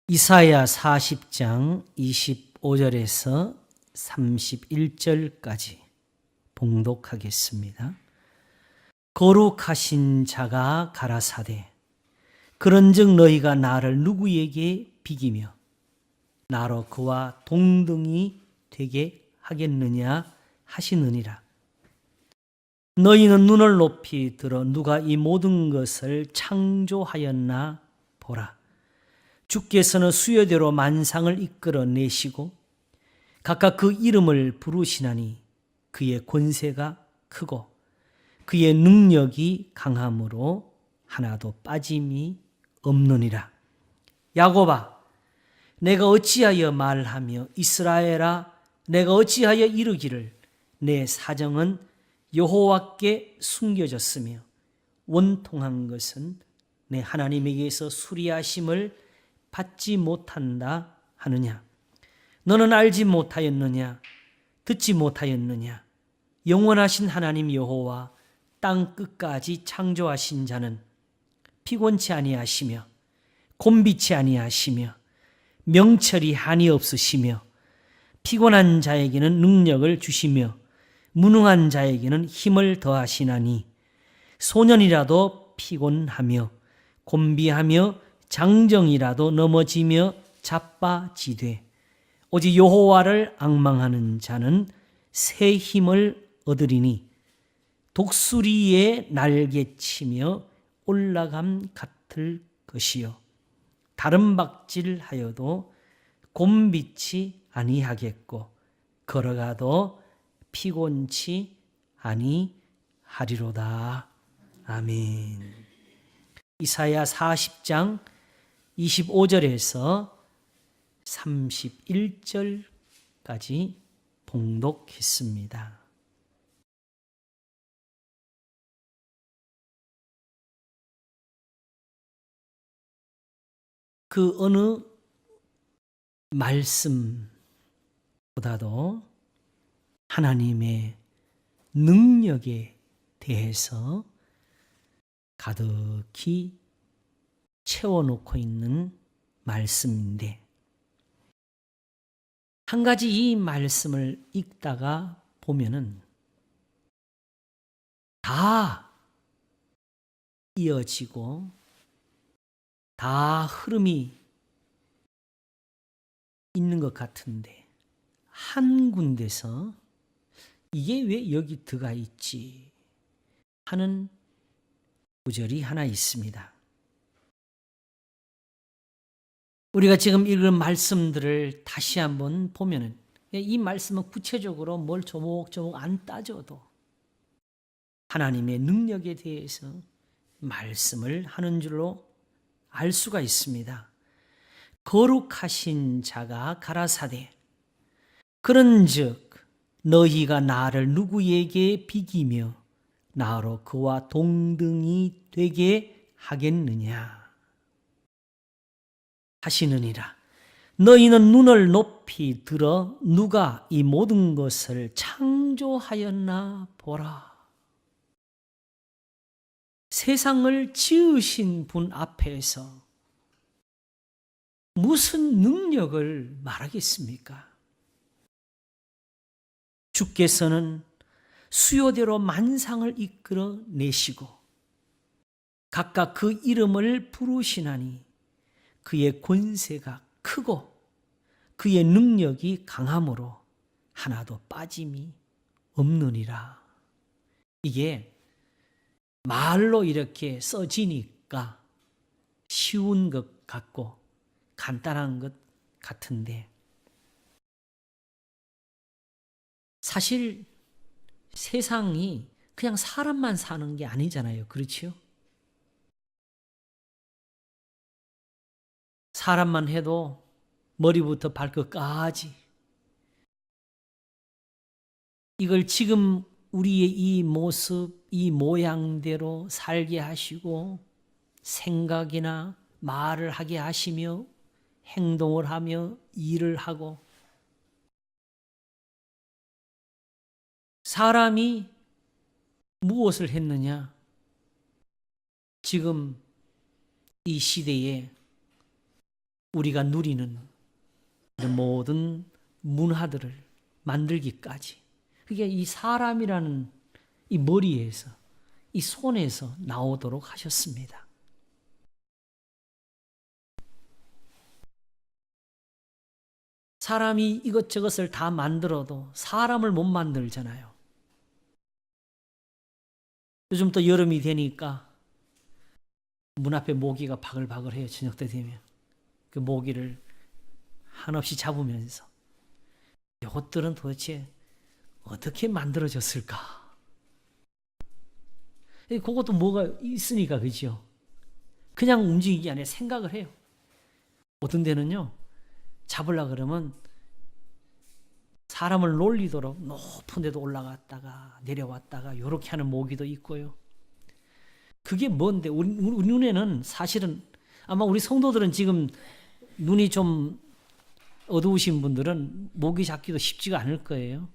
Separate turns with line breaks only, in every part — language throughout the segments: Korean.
이사야 40장 25절에서 31절까지 봉독하겠습니다. 거룩하신 자가 가라사대 그런즉 너희가 나를 누구에게 비기며 나로 그와 동등이 되게 하겠느냐 하시느니라. 너희는 눈을 높이 들어 누가 이 모든 것을 창조하였나 보라. 주께서는 수요대로 만상을 이끌어내시고 각각 그 이름을 부르시나니 그의 권세가 크고 그의 능력이 강함으로 하나도 빠짐이 없느니라. 야곱아, 내가 어찌하여 말하며 이스라엘아, 내가 어찌하여 이르기를 내 사정은 여호와께 숨겨졌으며 원통한 것은 내 하나님에게서 수리하심을 받지 못한다 하느냐. 너는 알지 못하였느냐, 듣지 못하였느냐. 영원하신 하나님 여호와 땅 끝까지 창조하신 자는 피곤치 아니하시며 곤비치 아니하시며 명철이 한이 없으시며 피곤한 자에게는 능력을 주시며 무능한 자에게는 힘을 더하시나니 소년이라도 피곤하며 곤비하며 장정이라도 넘어지며 자빠지되 오직 여호와를 앙망하는 자는 새 힘을 얻으리니 독수리의 날개치며 올라감 같을 것이요 다른 박질하여도 곤비치 아니하겠고 걸어가도 피곤치 아니하리로다. 아멘. 이사야 40장 25절에서 31절까지 봉독했습니다. 그 어느 말씀보다도 하나님의 능력에 대해서 가득히 채워놓고 있는 말씀인데, 한 가지 이 말씀을 읽다가 보면은 다 이어지고 다 흐름이 있는 것 같은데 한 군데서 이게 왜 여기 들어가 있지 하는 구절이 하나 있습니다. 우리가 지금 읽은 말씀들을 다시 한번 보면은 이 말씀은 구체적으로 뭘 조목조목 안 따져도 하나님의 능력에 대해서 말씀을 하는 줄로 알 수가 있습니다. 거룩하신 자가 가라사대 그런즉 너희가 나를 누구에게 비기며 나로 그와 동등이 되게 하겠느냐 하시느니라. 너희는 눈을 높이 들어 누가 이 모든 것을 창조하였나 보라. 세상을 지으신 분 앞에서 무슨 능력을 말하겠습니까? 주께서는 수요대로 만상을 이끌어내시고 각각 그 이름을 부르시나니 그의 권세가 크고 그의 능력이 강함으로 하나도 빠짐이 없느니라. 이게 말로 이렇게 써지니까 쉬운 것 같고 간단한 것 같은데 사실 세상이 그냥 사람만 사는 게 아니잖아요. 그렇죠? 사람만 해도 머리부터 발끝까지 이걸 지금 우리의 이 모습, 이 모양대로 살게 하시고 생각이나 말을 하게 하시며 행동을 하며 일을 하고 사람이 무엇을 했느냐? 지금 이 시대에 우리가 누리는 모든 문화들을 만들기까지, 그게 이 사람이라는 이 머리에서, 이 손에서 나오도록 하셨습니다. 사람이 이것저것을 다 만들어도 사람을 못 만들잖아요. 요즘 또 여름이 되니까 문 앞에 모기가 바글바글해요. 저녁 때 되면 그 모기를 한없이 잡으면서 이것들은 도대체 어떻게 만들어졌을까? 그것도 뭐가 있으니까, 그죠? 그냥 움직이기 아니라 생각을 해요. 어떤 데는요, 잡으려고 그러면 사람을 놀리도록 높은 데도 올라갔다가 내려왔다가 이렇게 하는 모기도 있고요. 그게 뭔데? 우리 눈에는 사실은, 아마 우리 성도들은 지금 눈이 좀 어두우신 분들은 모기 잡기도 쉽지가 않을 거예요.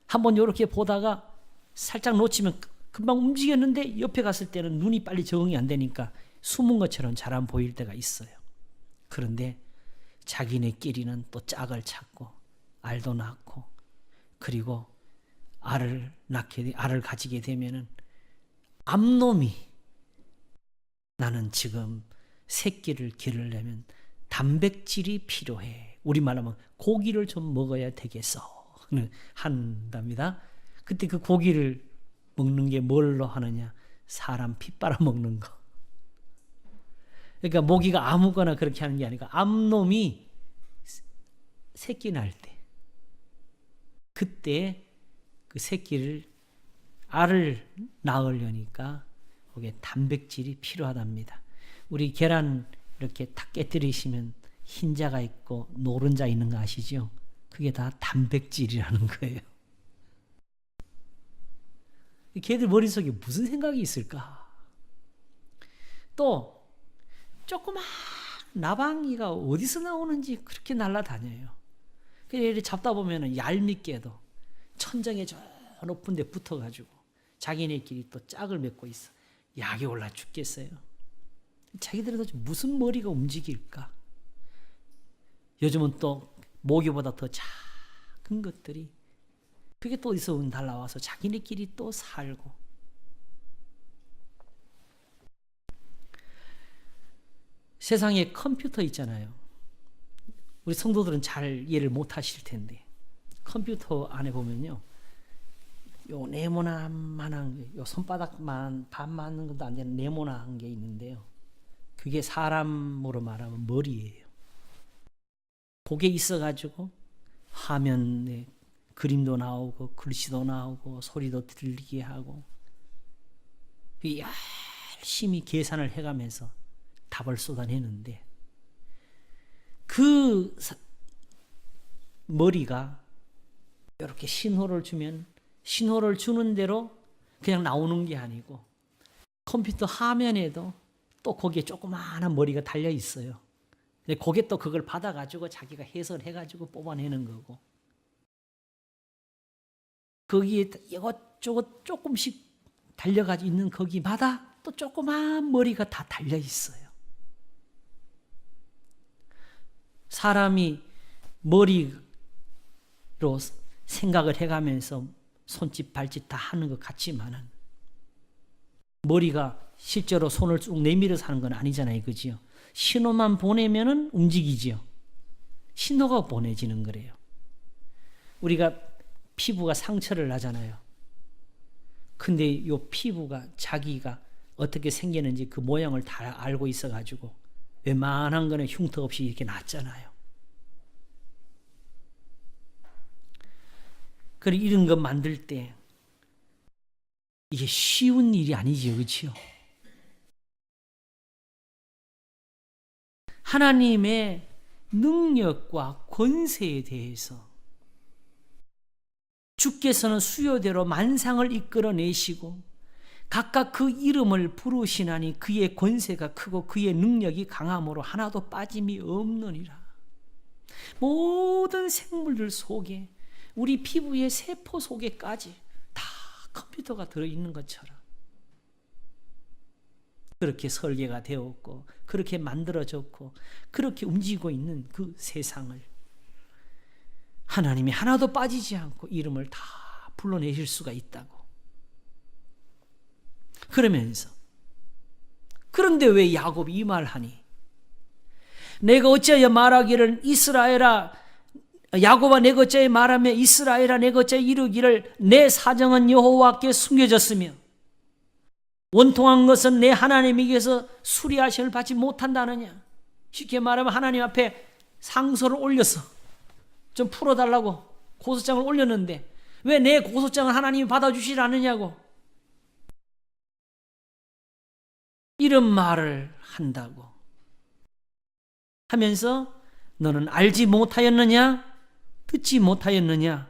한번 이렇게 보다가 살짝 놓치면 금방 움직였는데 옆에 갔을 때는 눈이 빨리 적응이 안 되니까 숨은 것처럼 잘 안 보일 때가 있어요. 그런데 자기네끼리는 또 짝을 찾고 알도 낳고, 그리고 알을 가지게 되면은 암놈이, 나는 지금 새끼를 기르려면 단백질이 필요해, 우리말로 하면 고기를 좀 먹어야 되겠어 한답니다. 그때 그 고기를 먹는 게 뭘로 하느냐? 사람 피 빨아 먹는 거. 그러니까 모기가 아무거나 그렇게 하는 게 아니라 암놈이 새끼 날 때, 그때 그 새끼를, 알을 낳으려니까 거기에 단백질이 필요하답니다. 우리 계란 이렇게 탁 깨뜨리시면 흰자가 있고 노른자 있는 거 아시죠? 그게 다 단백질이라는 거예요. 걔들 머릿속에 무슨 생각이 있을까? 또 조그만 나방이가 어디서 나오는지 그렇게 날아다녀요. 그래서 잡다 보면 얄밉게도 천장에 저 높은 데 붙어가지고 자기네끼리 또 짝을 맺고 있어. 약이 올라 죽겠어요. 자기들은 무슨 머리가 움직일까? 요즘은 또 모기보다 더 작은 것들이, 그게 또 어디서 날라와서 자기네끼리 또 살고. 세상에 컴퓨터 있잖아요. 우리 성도들은 잘 이해를 못 하실 텐데, 컴퓨터 안에 보면요, 요 네모나만한, 요 손바닥만 반만한 것도 안 되는 네모나한 게 있는데요, 그게 사람으로 말하면 머리예요. 그게 있어가지고 화면에 그림도 나오고 글씨도 나오고 소리도 들리게 하고, 열심히 계산을 해가면서 답을 쏟아내는데, 그 머리가 이렇게 신호를 주면 신호를 주는 대로 그냥 나오는 게 아니고, 컴퓨터 화면에도 또 거기에 조그마한 머리가 달려 있어요. 근데 거기에 또 그걸 받아가지고 자기가 해설해가지고 뽑아내는 거고, 거기에 이것저것 조금씩 달려가지고 있는 거기마다 또 조그마한 머리가 다 달려 있어요. 사람이 머리로 생각을 해가면서 손짓 발짓 다 하는 것 같지만은, 머리가 실제로 손을 쭉 내밀어서 하는 건 아니잖아요, 그지요? 신호만 보내면은 움직이지요. 신호가 보내지는 거래요. 우리가 피부가 상처를 나잖아요. 근데 이 피부가 자기가 어떻게 생기는지 그 모양을 다 알고 있어가지고 웬만한 거는 흉터 없이 이렇게 났잖아요. 그리고 이런 거 만들 때 이게 쉬운 일이 아니지요, 그렇죠? 하나님의 능력과 권세에 대해서 주께서는 수요대로 만상을 이끌어내시고 각각 그 이름을 부르시나니 그의 권세가 크고 그의 능력이 강함으로 하나도 빠짐이 없느니라. 모든 생물들 속에, 우리 피부의 세포 속에까지 다 컴퓨터가 들어있는 것처럼 그렇게 설계가 되었고 그렇게 만들어졌고 그렇게 움직이고 있는 그 세상을 하나님이 하나도 빠지지 않고 이름을 다 불러내실 수가 있다고. 그러면서 그런데 왜 야곱이 이 말하니? 내가 어찌하여 말하기를 이스라엘아, 야곱아 내가 어찌하여 말하며 이스라엘아 내가 어찌하여 이르기를 내 사정은 여호와께 숨겨졌으며 원통한 것은 내 하나님에게서 수리하심을 받지 못한다느냐. 쉽게 말하면 하나님 앞에 상소를 올려서 좀 풀어달라고 고소장을 올렸는데 왜 내 고소장을 하나님이 받아주시지 않느냐고 이런 말을 한다고 하면서 너는 알지 못하였느냐? 듣지 못하였느냐?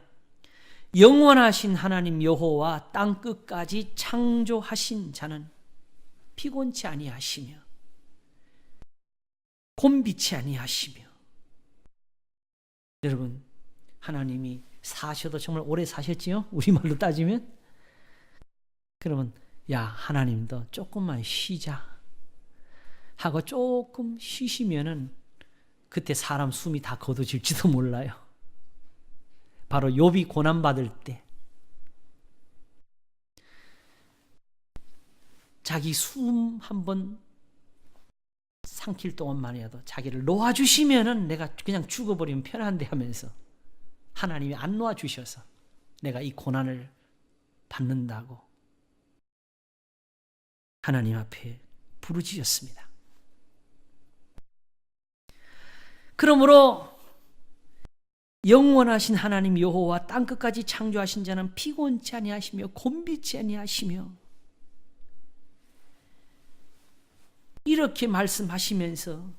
영원하신 하나님 여호와 땅 끝까지 창조하신 자는 피곤치 아니하시며 곤비치 아니하시며. 여러분, 하나님이 사셔도 정말 오래 사셨지요? 우리말로 따지면. 그러면 야, 하나님도 조금만 쉬자 하고 조금 쉬시면은 그때 사람 숨이 다 거둬질지도 몰라요. 바로 욥이 고난받을 때 자기 숨 한번 삼킬 동안만이라도 자기를 놓아주시면은 내가 그냥 죽어버리면 편한데 하면서 하나님이 안 놓아주셔서 내가 이 고난을 받는다고 하나님 앞에 부르짖었습니다. 그러므로 영원하신 하나님 여호와 땅끝까지 창조하신 자는 피곤치 아니하시며 곤비치 아니하시며 이렇게 말씀하시면서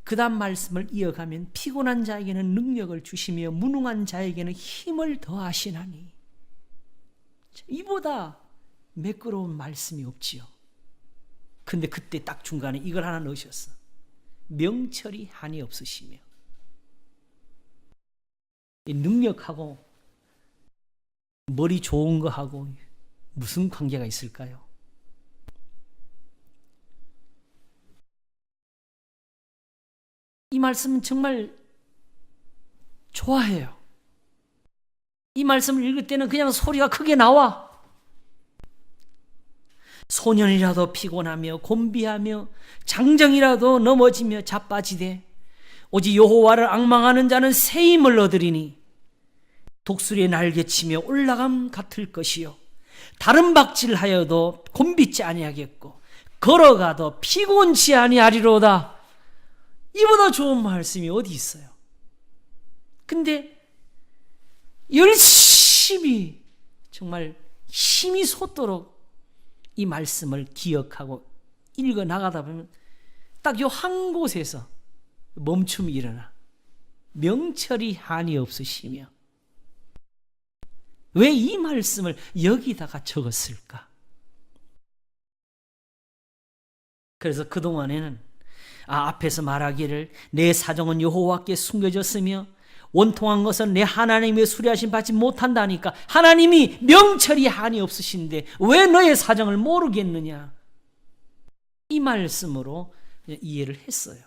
그 다음 말씀을 이어가면 피곤한 자에게는 능력을 주시며 무능한 자에게는 힘을 더하시나니 이보다 매끄러운 말씀이 없지요. 근데 그때 딱 중간에 이걸 하나 넣으셨어. 명철이 한이 없으시며. 능력하고 머리 좋은 거하고 무슨 관계가 있을까요? 이 말씀은 정말 좋아해요. 이 말씀을 읽을 때는 그냥 소리가 크게 나와. 소년이라도 피곤하며 곤비하며 장정이라도 넘어지며 자빠지되 오직 여호와를 앙망하는 자는 새 힘을 얻으리니 독수리의 날개치며 올라감 같을 것이요 다른 박질하여도 곤비지 아니하겠고 걸어가도 피곤치 아니하리로다. 이보다 좋은 말씀이 어디 있어요? 근데 열심히 정말 힘이 솟도록 이 말씀을 기억하고 읽어 나가다 보면 딱 요 한 곳에서 멈춤이 일어나. 명철이 한이 없으시며. 왜 이 말씀을 여기다가 적었을까? 그래서 그동안에는 앞에서 말하기를 내 사정은 여호와께 숨겨졌으며 원통한 것은 내 하나님의 수리하심 받지 못한다니까 하나님이 명철이 한이 없으신데 왜 너의 사정을 모르겠느냐? 이 말씀으로 이해를 했어요.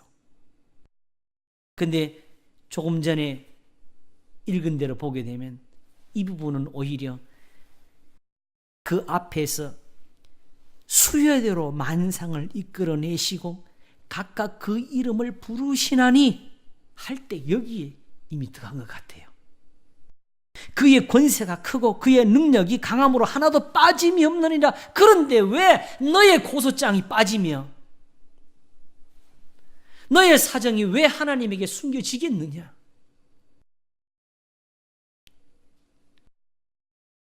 근데 조금 전에 읽은 대로 보게 되면 이 부분은 오히려 그 앞에서 수요대로 만상을 이끌어내시고 각각 그 이름을 부르시나니 할 때 여기에 이미 들어간 것 같아요. 그의 권세가 크고 그의 능력이 강함으로 하나도 빠짐이 없느니라. 그런데 왜 너의 고소장이 빠지며 너의 사정이 왜 하나님에게 숨겨지겠느냐?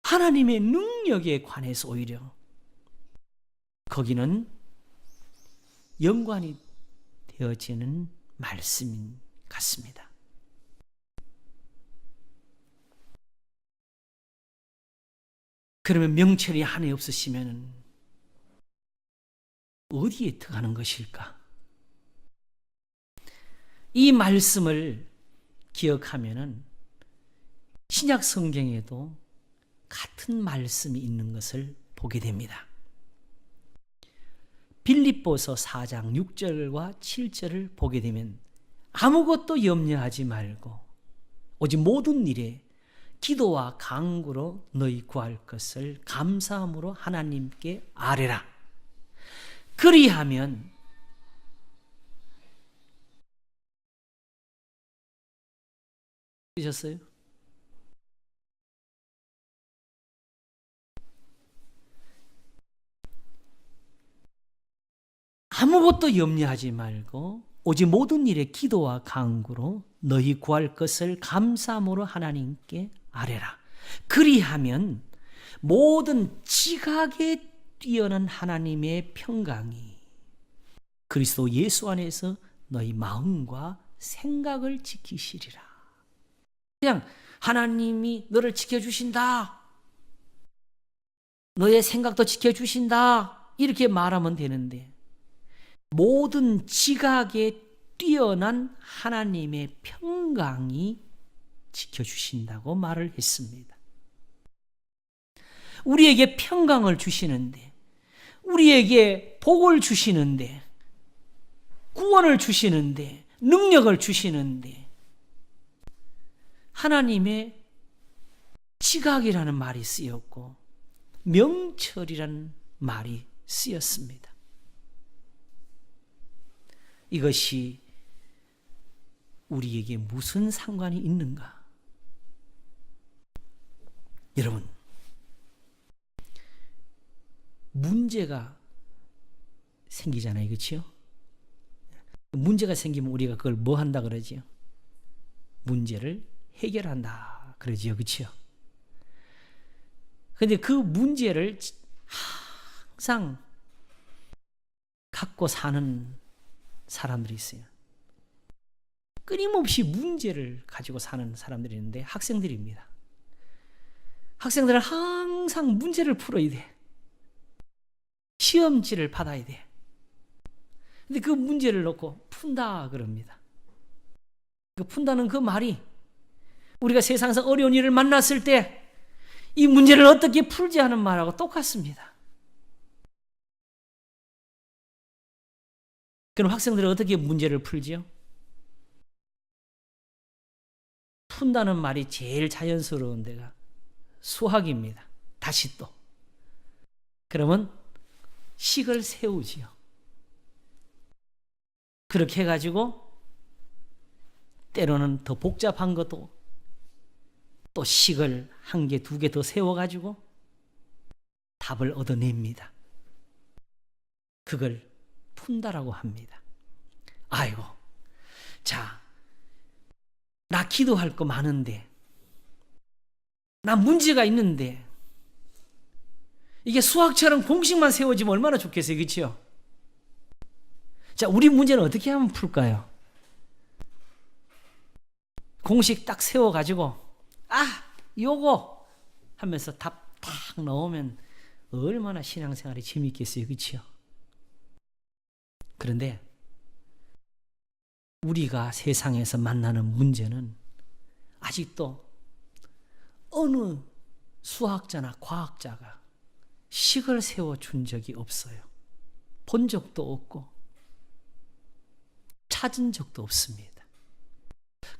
하나님의 능력에 관해서 오히려 거기는 연관이 되어지는 말씀 같습니다. 그러면 명철이 한이 없으시면 어디에 들어가는 것일까? 이 말씀을 기억하면은 신약 성경에도 같은 말씀이 있는 것을 보게 됩니다. 빌립보서 4장 6절과 7절을 보게 되면 아무것도 염려하지 말고 오직 모든 일에 기도와 간구로 너희 구할 것을 감사함으로 하나님께 아뢰라. 그리하면 들으셨어요? 아무것도 염려하지 말고 오직 모든 일에 기도와 간구로 너희 구할 것을 감사함으로 하나님께 아뢰라. 그리하면 모든 지각에 뛰어난 하나님의 평강이 그리스도 예수 안에서 너희 마음과 생각을 지키시리라. 그냥 하나님이 너를 지켜주신다, 너의 생각도 지켜주신다 이렇게 말하면 되는데 모든 지각에 뛰어난 하나님의 평강이 지켜주신다고 말을 했습니다. 우리에게 평강을 주시는데, 우리에게 복을 주시는데, 구원을 주시는데, 능력을 주시는데 하나님의 지각이라는 말이 쓰였고 명철이라는 말이 쓰였습니다. 이것이 우리에게 무슨 상관이 있는가? 여러분, 문제가 생기잖아요, 그렇죠? 문제가 생기면 우리가 그걸 뭐 한다 그러지요? 문제를 해결한다 그러지요, 그렇죠? 그런데 그 문제를 항상 갖고 사는 사람들이 있어요. 끊임없이 문제를 가지고 사는 사람들이 있는데 학생들입니다. 학생들은 항상 문제를 풀어야 돼. 시험지를 받아야 돼. 근데 그 문제를 놓고 푼다 그럽니다. 그 푼다는 그 말이 우리가 세상에서 어려운 일을 만났을 때 이 문제를 어떻게 풀지 하는 말하고 똑같습니다. 그럼 학생들은 어떻게 문제를 풀지요? 푼다는 말이 제일 자연스러운 데가 수학입니다. 다시 또. 그러면 식을 세우지요. 그렇게 해가지고 때로는 더 복잡한 것도 또 식을 한 개, 두 개 더 세워가지고 답을 얻어냅니다. 그걸 푼다라고 합니다. 아이고, 자, 나 기도할 거 많은데, 나 문제가 있는데, 이게 수학처럼 공식만 세워지면 얼마나 좋겠어요, 그렇죠? 자, 우리 문제는 어떻게 하면 풀까요? 공식 딱 세워가지고 요거 하면서 답 딱 넣으면 얼마나 신앙생활이 재미있겠어요, 그렇죠? 그런데 우리가 세상에서 만나는 문제는 아직도 어느 수학자나 과학자가 식을 세워준 적이 없어요. 본 적도 없고 찾은 적도 없습니다.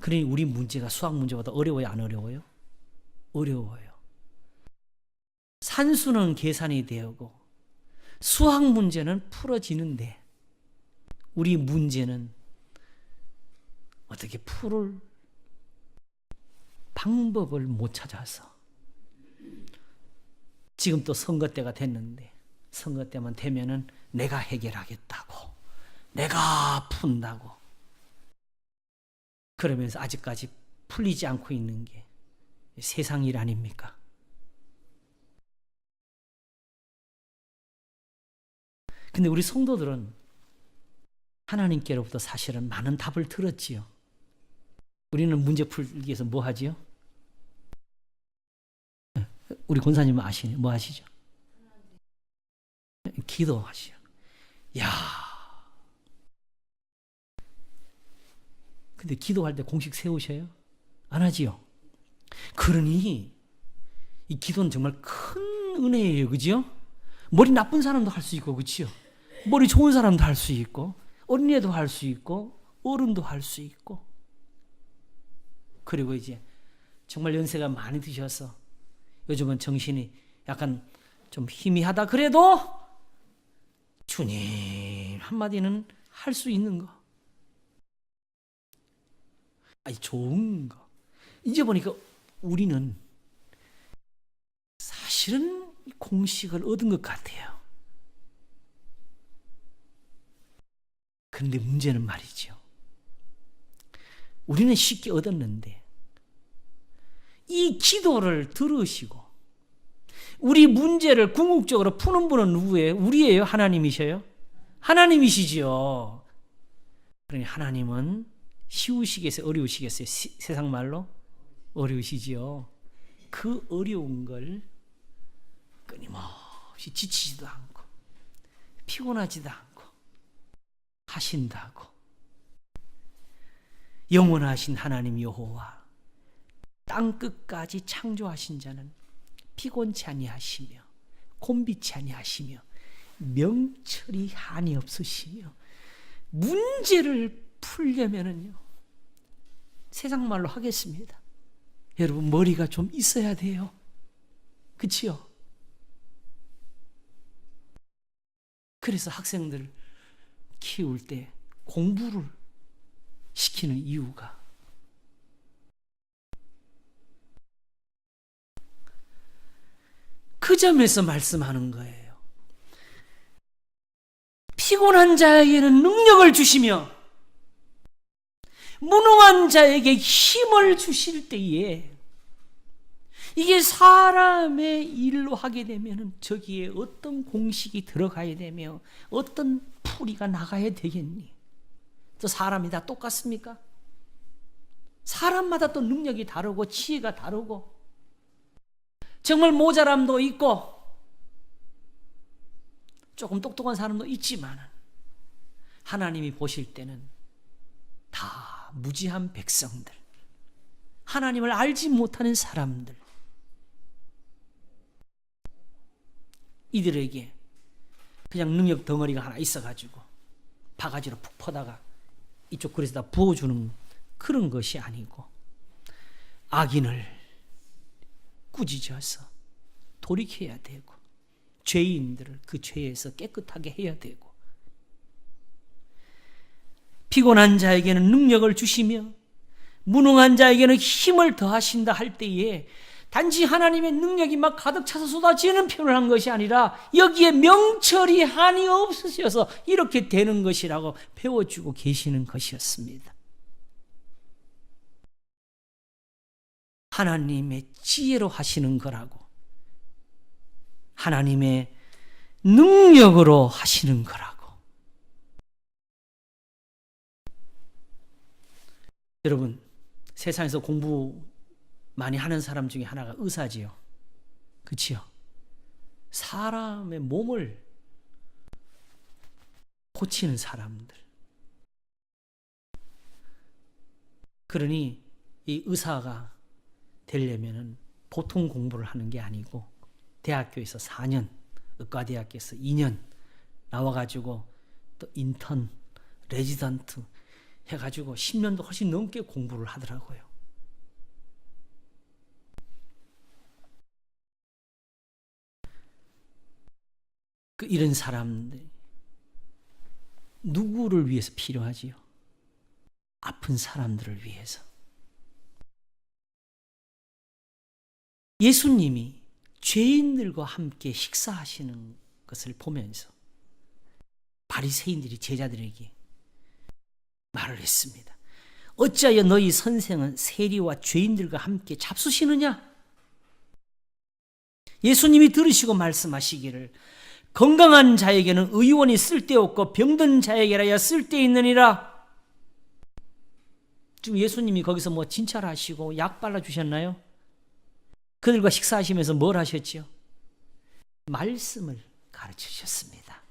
그러니 우리 문제가 수학 문제보다 어려워요, 안 어려워요? 어려워요. 산수는 계산이 되고 수학 문제는 풀어지는데 우리 문제는 어떻게 풀을 방법을 못 찾아서 지금 또 선거 때가 됐는데 선거 때만 되면은 내가 해결하겠다고, 내가 푼다고 그러면서 아직까지 풀리지 않고 있는 게 세상 일 아닙니까? 근데 우리 성도들은 하나님께로부터 사실은 많은 답을 들었지요. 우리는 문제 풀기 위해서 뭐 하지요? 우리 권사님은 아시네. 뭐 하시죠? 기도하시죠. 야, 근데 기도할 때 공식 세우셔요? 안 하지요? 그러니 이 기도는 정말 큰 은혜예요, 그죠? 머리 나쁜 사람도 할 수 있고, 그렇죠? 머리 좋은 사람도 할 수 있고 어린애도 할 수 있고 어른도 할 수 있고, 그리고 이제 정말 연세가 많이 드셔서 요즘은 정신이 약간 좀 희미하다 그래도 주님 한마디는 할 수 있는 거, 아니 좋은 거. 이제 보니까 우리는 사실은 공식을 얻은 것 같아요. 그런데 문제는 말이죠, 우리는 쉽게 얻었는데 이 기도를 들으시고 우리 문제를 궁극적으로 푸는 분은 누구예요? 우리예요? 하나님이셔요? 하나님이시지요. 그러니 하나님은 쉬우시겠어요? 어려우시겠어요? 세상 말로 어려우시지요. 그 어려운 걸 끊임없이 지치지도 않고 피곤하지도 않고 하신다고. 영원하신 하나님 여호와, 땅 끝까지 창조하신 자는 피곤치 아니하시며 곤비치 아니하시며 명철이 한이 없으시며, 문제를 풀려면은요, 세상 말로 하겠습니다, 여러분 머리가 좀 있어야 돼요. 그치요? 그래서 학생들 키울 때 공부를 시키는 이유가 그 점에서 말씀하는 거예요. 피곤한 자에게는 능력을 주시며 무능한 자에게 힘을 주실 때에, 이게 사람의 일로 하게 되면 저기에 어떤 공식이 들어가야 되며 어떤 풀이가 나가야 되겠니? 또 사람이 다 똑같습니까? 사람마다 또 능력이 다르고 지혜가 다르고 정말 모자람도 있고 조금 똑똑한 사람도 있지만 하나님이 보실 때는 다 무지한 백성들, 하나님을 알지 못하는 사람들, 이들에게 그냥 능력 덩어리가 하나 있어가지고 바가지로 푹 퍼다가 이쪽 그릇에다 부어주는 그런 것이 아니고, 악인을 꾸짖어서 돌이켜야 되고 죄인들을 그 죄에서 깨끗하게 해야 되고, 피곤한 자에게는 능력을 주시며 무능한 자에게는 힘을 더하신다 할 때에 단지 하나님의 능력이 막 가득 차서 쏟아지는 표현을 한 것이 아니라 여기에 명철이 한이 없으셔서 이렇게 되는 것이라고 배워주고 계시는 것이었습니다. 하나님의 지혜로 하시는 거라고, 하나님의 능력으로 하시는 거라고. 여러분, 세상에서 공부 많이 하는 사람 중에 하나가 의사지요. 그치요? 사람의 몸을 고치는 사람들. 그러니 이 의사가 되려면은 보통 공부를 하는 게 아니고 대학교에서 4년, 의과대학교에서 2년 나와가지고 또 인턴, 레지던트 해가지고 10년도 훨씬 넘게 공부를 하더라고요. 이런 사람들 누구를 위해서 필요하지요? 아픈 사람들을 위해서. 예수님이 죄인들과 함께 식사하시는 것을 보면서 바리새인들이 제자들에게 말을 했습니다. 어찌하여 너희 선생은 세리와 죄인들과 함께 잡수시느냐? 예수님이 들으시고 말씀하시기를 건강한 자에게는 의원이 쓸데없고 병든 자에게라야 쓸데있느니라. 지금 예수님이 거기서 뭐 진찰하시고 약 발라주셨나요? 그들과 식사하시면서 뭘 하셨지요? 말씀을 가르치셨습니다.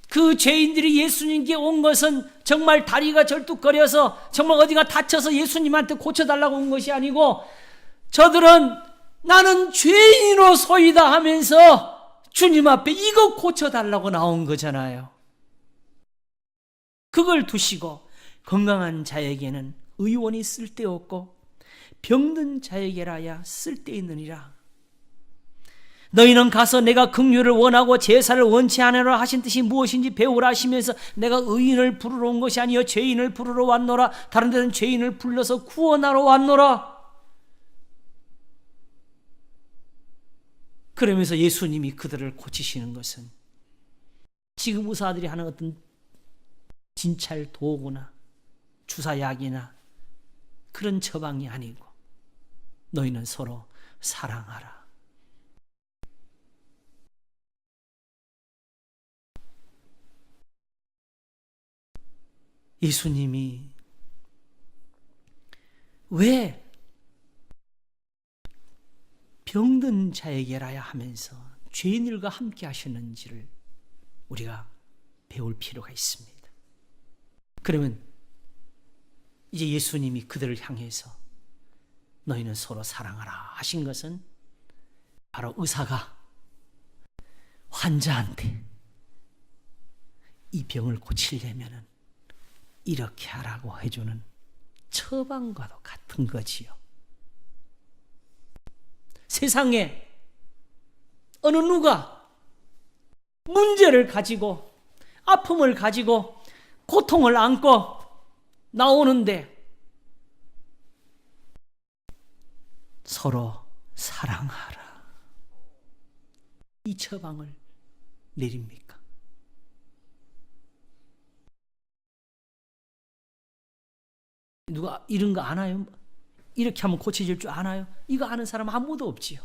그 죄인들이 예수님께 온 것은 정말 다리가 절뚝거려서 정말 어디가 다쳐서 예수님한테 고쳐달라고 온 것이 아니고, 저들은 나는 죄인으로소이다 하면서 주님 앞에 이거 고쳐달라고 나온 거잖아요. 그걸 두시고 건강한 자에게는 의원이 쓸데없고 병든 자에게라야 쓸데있느니라. 너희는 가서 내가 긍휼을 원하고 제사를 원치 않으라 하신 뜻이 무엇인지 배우라 하시면서 내가 의인을 부르러 온 것이 아니요 죄인을 부르러 왔노라. 다른 데는 죄인을 불러서 구원하러 왔노라. 그러면서 예수님이 그들을 고치시는 것은 지금 의사들이 하는 어떤 진찰 도구나 주사약이나 그런 처방이 아니고 너희는 서로 사랑하라. 예수님이 왜 병든 자에게라야 하면서 죄인들과 함께 하시는지를 우리가 배울 필요가 있습니다. 그러면 이제 예수님이 그들을 향해서 너희는 서로 사랑하라 하신 것은 바로 의사가 환자한테 이 병을 고치려면 이렇게 하라고 해주는 처방과도 같은 거지요. 세상에 어느 누가 문제를 가지고 아픔을 가지고 고통을 안고 나오는데 서로 사랑하라. 이 처방을 내립니까? 누가 이런 거 아나요? 이렇게 하면 고쳐질 줄 아나요? 이거 아는 사람 아무도 없지요.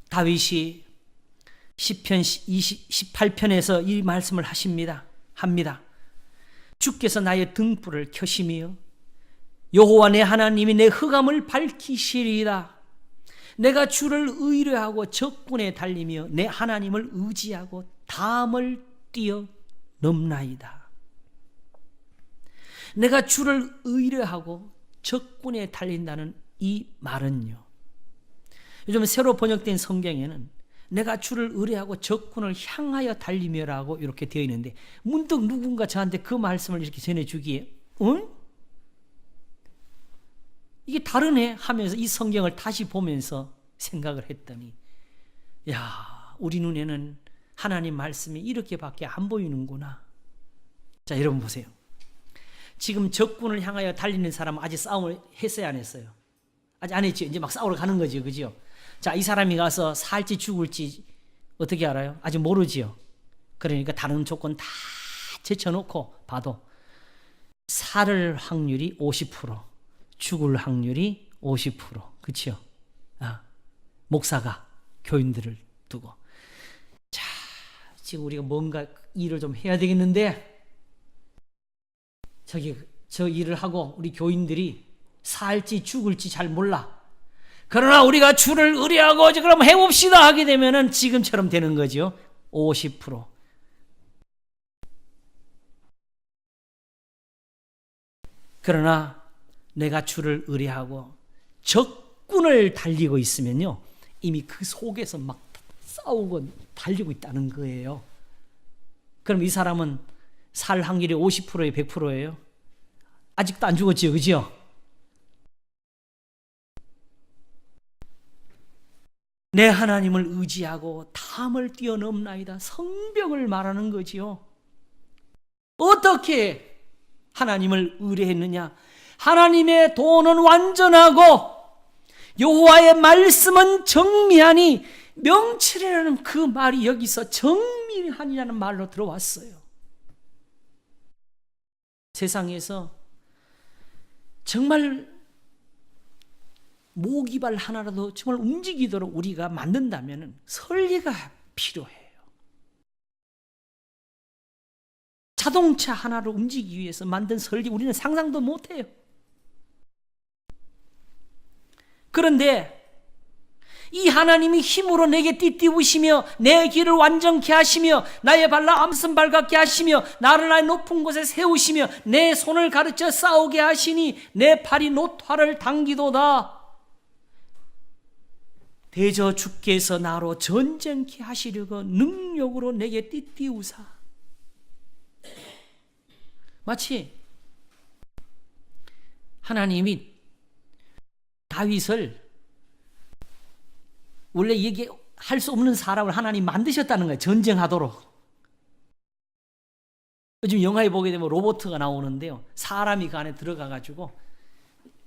다윗이 시편 18편에서 이 말씀을 합니다. 주께서 나의 등불을 켜시며 여호와 내 하나님이 내 흑암을 밝히시리이다. 내가 주를 의뢰하고 적군에 달리며 내 하나님을 의지하고 담을 뛰어 넘나이다. 내가 주를 의뢰하고 적군에 달린다는 이 말은요, 요즘 새로 번역된 성경에는 내가 주를 의뢰하고 적군을 향하여 달리며라고 이렇게 되어 있는데, 문득 누군가 저한테 그 말씀을 이렇게 전해주기에 응? 이게 다르네 하면서 이 성경을 다시 보면서 생각을 했더니, 야, 우리 눈에는 하나님 말씀이 이렇게밖에 안 보이는구나. 자, 여러분 보세요. 지금 적군을 향하여 달리는 사람은 아직 싸움을 했어요, 안 했어요? 아직 안 했죠. 이제 막 싸우러 가는 거죠, 그죠? 자, 이 사람이 가서 살지 죽을지 어떻게 알아요? 아직 모르지요. 그러니까 다른 조건 다 제쳐놓고 봐도 살 확률이 50%, 죽을 확률이 50%, 그렇죠? 목사가 교인들을 두고, 자, 지금 우리가 뭔가 일을 좀 해야 되겠는데, 저 일을 하고 우리 교인들이 살지 죽을지 잘 몰라. 그러나 우리가 주를 의뢰하고 그럼 해봅시다 하게 되면은 지금처럼 되는 거죠. 50%. 그러나 내가 주를 의뢰하고 적군을 달리고 있으면요, 이미 그 속에서 막 싸우고 달리고 있다는 거예요. 그럼 이 사람은 살 확률이 50%에 100%예요. 아직도 안 죽었지요, 그죠? 내 하나님을 의지하고 담을 뛰어넘나이다. 성벽을 말하는 거지요. 어떻게 하나님을 의뢰했느냐? 하나님의 도는 완전하고 여호와의 말씀은 정미하니, 명철이라는 그 말이 여기서 정밀하니라는 말로 들어왔어요. 세상에서 정말 모기발 하나라도 정말 움직이도록 우리가 만든다면 설계가 필요해요. 자동차 하나를 움직이기 위해서 만든 설계 우리는 상상도 못해요. 그런데 이 하나님이 힘으로 내게 띠띠우시며 내 길을 완전케 하시며 나의 발라 암선 발갛게 하시며 나를 나의 높은 곳에 세우시며 내 손을 가르쳐 싸우게 하시니 내 팔이 노화를 당기도다. 대저 주께서 나로 전쟁케 하시려고 능력으로 내게 띠띠우사. 마치 하나님이 다윗을 원래 이게 할 수 없는 사람을 하나님 만드셨다는 거예요. 전쟁하도록. 요즘 영화에 보게 되면 로봇가 나오는데요. 사람이 그 안에 들어가가지고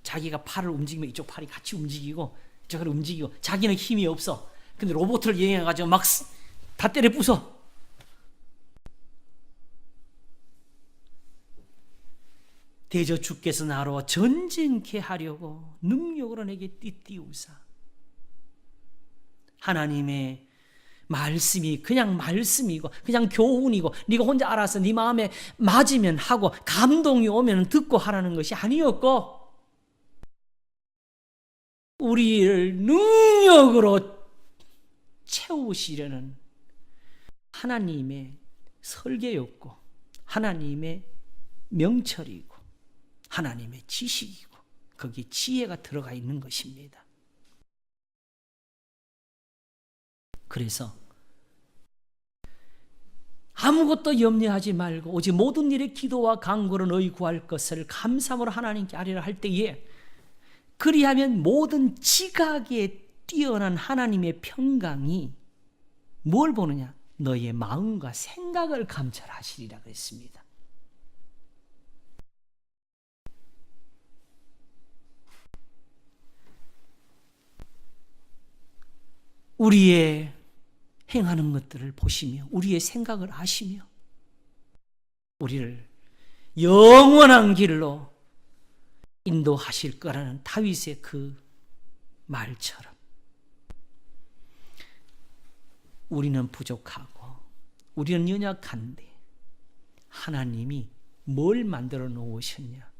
자기가 팔을 움직이면 이쪽 팔이 같이 움직이고 이쪽으로 움직이고 자기는 힘이 없어. 근데 로봇을 이용해가지고 막 다 때려 부숴. 대저 주께서 나로 전쟁케 하려고 능력으로 내게 띠띠우사. 하나님의 말씀이 그냥 말씀이고 그냥 교훈이고 네가 혼자 알아서 네 마음에 맞으면 하고 감동이 오면 듣고 하라는 것이 아니었고 우리를 능력으로 채우시려는 하나님의 설계였고 하나님의 명철이고 하나님의 지식이고 거기에 지혜가 들어가 있는 것입니다. 그래서 아무것도 염려하지 말고 오직 모든 일에 기도와 간구로 너희 구할 것을 감사함으로 하나님께 아뢰라 할 때에 그리하면 모든 지각에 뛰어난 하나님의 평강이 뭘 보느냐? 너희의 마음과 생각을 감찰하시리라 그랬습니다. 우리의 행하는 것들을 보시며 우리의 생각을 아시며 우리를 영원한 길로 인도하실 거라는 다윗의 그 말처럼 우리는 부족하고 우리는 연약한데 하나님이 뭘 만들어 놓으셨냐?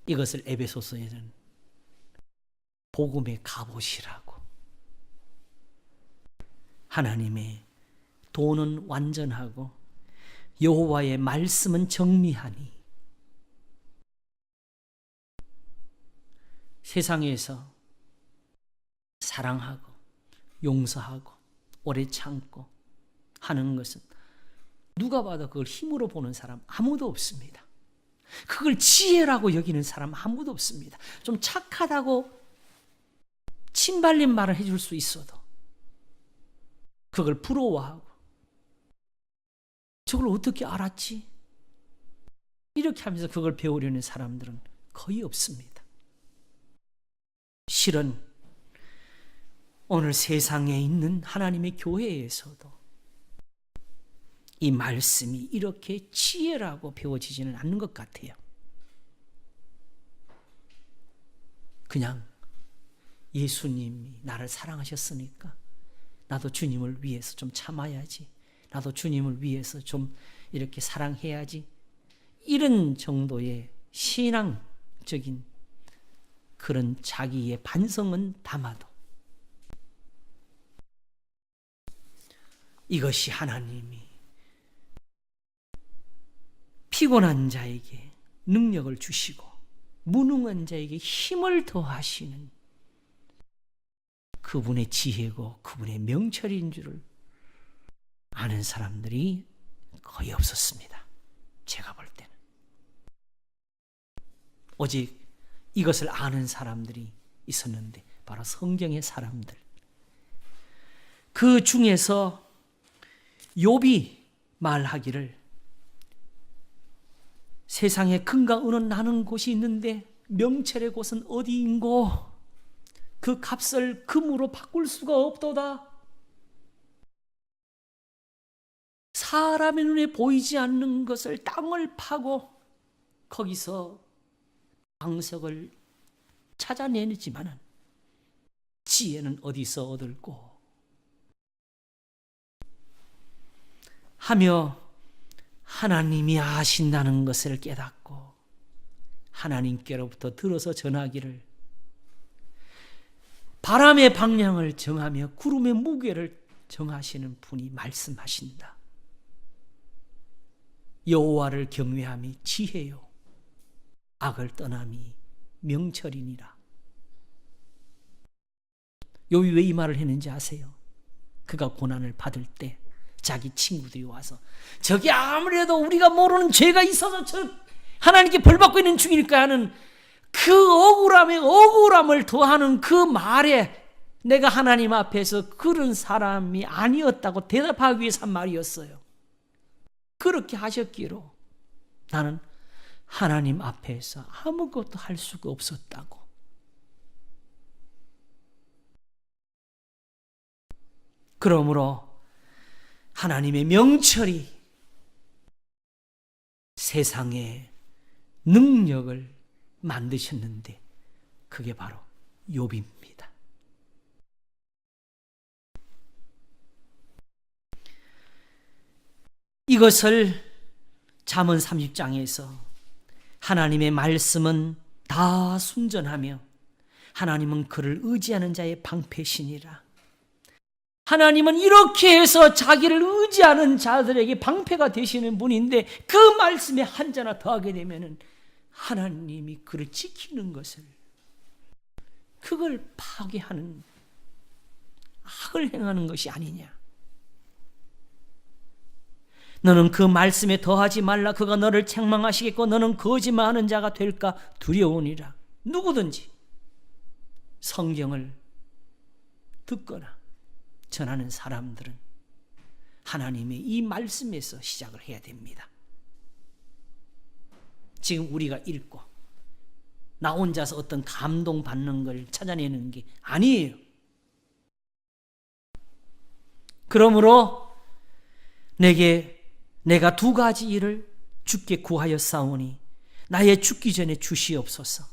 이것을 에베소서에는 복음의 갑옷이라고. 하나님의 도는 완전하고 여호와의 말씀은 정리하니 세상에서 사랑하고 용서하고 오래 참고 하는 것은 누가 봐도 그걸 힘으로 보는 사람 아무도 없습니다. 그걸 지혜라고 여기는 사람 아무도 없습니다. 좀 착하다고 침발린 말을 해줄 수 있어도 그걸 부러워하고 저걸 어떻게 알았지? 이렇게 하면서 그걸 배우려는 사람들은 거의 없습니다. 실은 오늘 세상에 있는 하나님의 교회에서도 이 말씀이 이렇게 지혜라고 배워지지는 않는 것 같아요. 그냥 예수님이 나를 사랑하셨으니까 나도 주님을 위해서 좀 참아야지. 나도 주님을 위해서 좀 이렇게 사랑해야지. 이런 정도의 신앙적인 그런 자기의 반성은 담아도 이것이 하나님이 피곤한 자에게 능력을 주시고 무능한 자에게 힘을 더하시는 그분의 지혜고 그분의 명철인 줄을 아는 사람들이 거의 없었습니다. 제가 볼 때는. 오직 이것을 아는 사람들이 있었는데 바로 성경의 사람들. 그 중에서 욥이 말하기를 세상에 금과 은은 나는 곳이 있는데 명철의 곳은 어디인고 그 값을 금으로 바꿀 수가 없도다. 사람의 눈에 보이지 않는 것을 땅을 파고 거기서 광석을 찾아내지만은 지혜는 어디서 얻을꼬 하며 하나님이 아신다는 것을 깨닫고 하나님께로부터 들어서 전하기를 바람의 방향을 정하며 구름의 무게를 정하시는 분이 말씀하신다. 여호와를 경외함이 지혜요 악을 떠남이 명철이니라. 욥이 왜 이 말을 했는지 아세요? 그가 고난을 받을 때 자기 친구들이 와서 저기 아무래도 우리가 모르는 죄가 있어서 저 하나님께 벌받고 있는 중이니까 하는 그 억울함에 억울함을 더하는 그 말에 내가 하나님 앞에서 그런 사람이 아니었다고 대답하기 위해서 한 말이었어요. 그렇게 하셨기로 나는 하나님 앞에서 아무것도 할 수가 없었다고. 그러므로 하나님의 명철이 세상의 능력을 만드셨는데 그게 바로 욥입니다. 이것을 잠언 30장에서 하나님의 말씀은 다 순전하며 하나님은 그를 의지하는 자의 방패시니라. 하나님은 이렇게 해서 자기를 의지하는 자들에게 방패가 되시는 분인데 그 말씀에 한자나 더하게 되면 하나님이 그를 지키는 것을, 그걸 파괴하는 악을 행하는 것이 아니냐. 너는 그 말씀에 더하지 말라. 그가 너를 책망하시겠고 너는 거짓말하는 자가 될까 두려우니라. 누구든지 성경을 듣거나 전하는 사람들은 하나님의 이 말씀에서 시작을 해야 됩니다. 지금 우리가 읽고 나 혼자서 어떤 감동받는 걸 찾아내는 게 아니에요. 그러므로 내가 두 가지 일을 주께 구하였사오니 나의 죽기 전에 주시옵소서.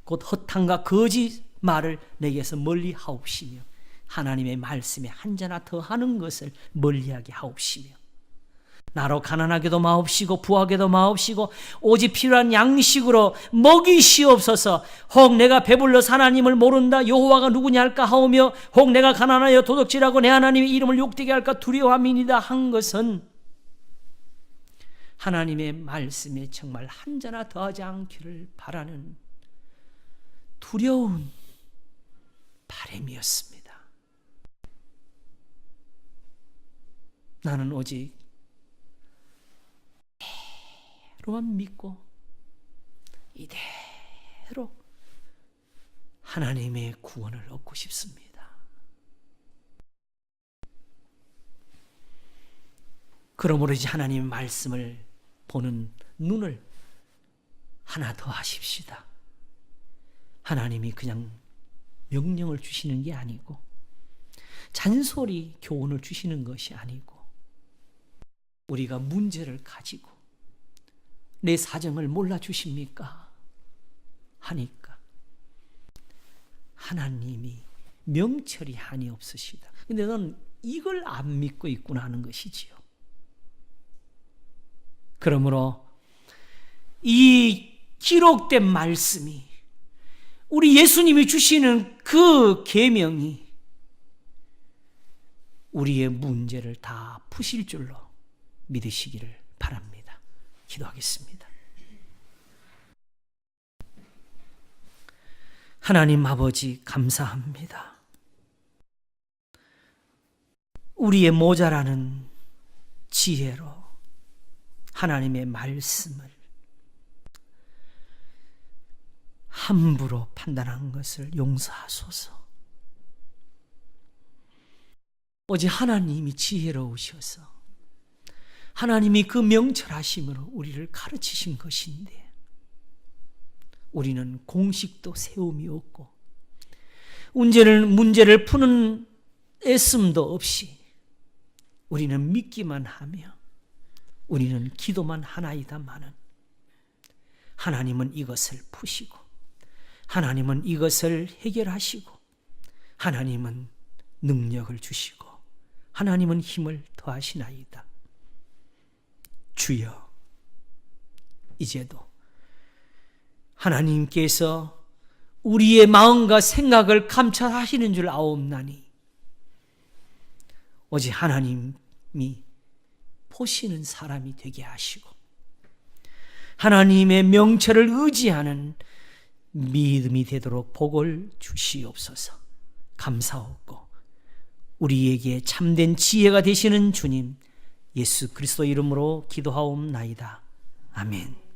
곧 허탄과 거짓말을 내게서 멀리 하옵시며 하나님의 말씀에 한자나 더하는 것을 멀리하게 하옵시며 나로 가난하게도 마옵시고 부하게도 마옵시고 오직 필요한 양식으로 먹이시옵소서. 혹 내가 배불러서 하나님을 모른다 여호와가 누구냐 할까 하오며 혹 내가 가난하여 도둑질하고 내 하나님의 이름을 욕되게 할까 두려워함이니이다 한 것은 하나님의 말씀에 정말 한자나 더하지 않기를 바라는 두려운 바람이었습니다. 나는 오직 이대로만 믿고 이대로 하나님의 구원을 얻고 싶습니다. 그러므로 이제 하나님의 말씀을 보는 눈을 하나 더 하십시다. 하나님이 그냥 명령을 주시는 게 아니고 잔소리 교훈을 주시는 것이 아니고 우리가 문제를 가지고 내 사정을 몰라주십니까? 하니까 하나님이 명철이 한이 없으시다. 근데 넌 이걸 안 믿고 있구나 하는 것이지요. 그러므로 이 기록된 말씀이 우리 예수님이 주시는 그 계명이 우리의 문제를 다 푸실 줄로 믿으시기를 바랍니다. 기도하겠습니다. 하나님 아버지 감사합니다. 우리의 모자라는 지혜로 하나님의 말씀을 함부로 판단한 것을 용서하소서. 오직 하나님이 지혜로우셔서 하나님이 그 명철하심으로 우리를 가르치신 것인데 우리는 공식도 세움이 없고 문제를 푸는 애씀도 없이 우리는 믿기만 하며 우리는 기도만 하나이다마는 하나님은 이것을 푸시고 하나님은 이것을 해결하시고 하나님은 능력을 주시고 하나님은 힘을 더하시나이다. 주여, 이제도 하나님께서 우리의 마음과 생각을 감찰하시는 줄 아옵나니 오직 하나님이 보시는 사람이 되게 하시고 하나님의 명철을 의지하는 믿음이 되도록 복을 주시옵소서. 감사하고 우리에게 참된 지혜가 되시는 주님 예수 그리스도 이름으로 기도하옵나이다. 아멘.